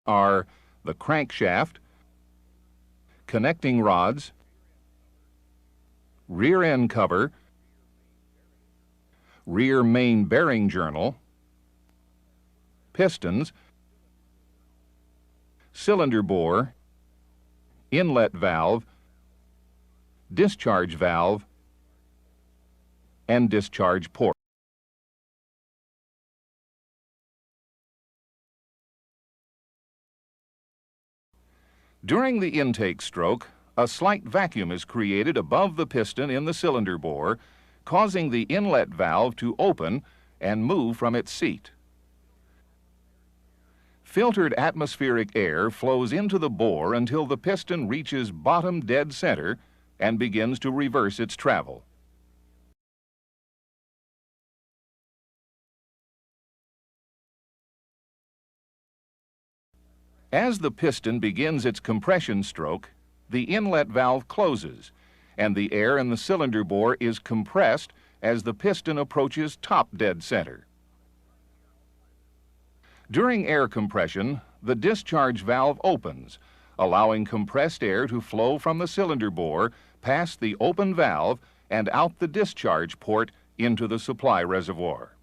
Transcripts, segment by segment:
are the crankshaft, connecting rods, rear end cover, rear main bearing journal, pistons, cylinder bore, inlet valve, discharge valve, and discharge port. During the intake stroke, a slight vacuum is created above the piston in the cylinder bore, causing the inlet valve to open and move from its seat. Filtered atmospheric air flows into the bore until the piston reaches bottom dead center and begins to reverse its travel. As the piston begins its compression stroke, the inlet valve closes, and the air in the cylinder bore is compressed as the piston approaches top dead center. During air compression, the discharge valve opens, allowing compressed air to flow from the cylinder bore past the open valve and out the discharge port into the supply reservoir.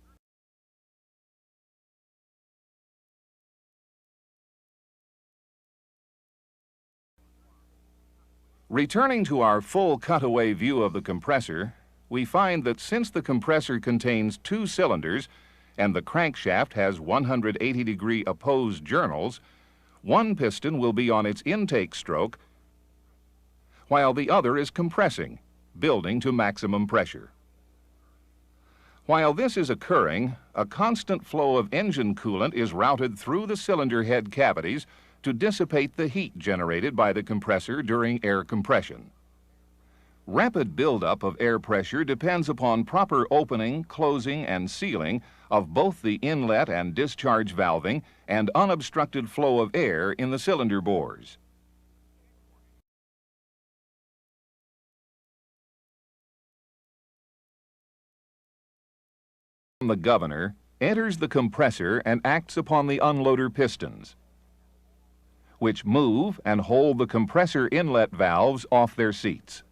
Returning to our full cutaway view of the compressor, we find that since the compressor contains two cylinders and the crankshaft has 180-degree opposed journals, one piston will be on its intake stroke while the other is compressing, building to maximum pressure. While this is occurring, a constant flow of engine coolant is routed through the cylinder head cavities to dissipate the heat generated by the compressor during air compression. Rapid buildup of air pressure depends upon proper opening, closing, and sealing of both the inlet and discharge valving and unobstructed flow of air in the cylinder bores. The governor enters the compressor and acts upon the unloader pistons, which move and hold the compressor inlet valves off their seats.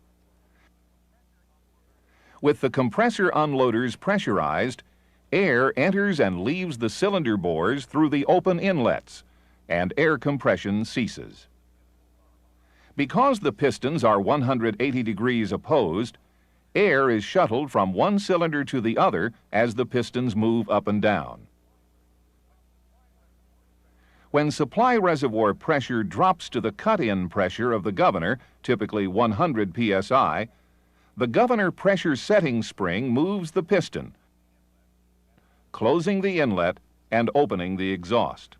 With the compressor unloaders pressurized, air enters and leaves the cylinder bores through the open inlets, and air compression ceases. Because the pistons are 180 degrees opposed, air is shuttled from one cylinder to the other as the pistons move up and down. When supply reservoir pressure drops to the cut-in pressure of the governor, typically 100 psi, the governor pressure setting spring moves the piston, closing the inlet and opening the exhaust.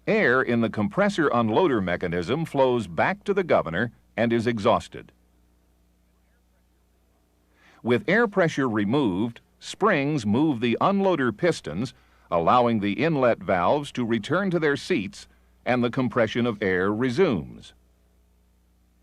Air in the compressor unloader mechanism flows back to the governor and is exhausted. With air pressure removed, springs move the unloader pistons, allowing the inlet valves to return to their seats, and the compression of air resumes.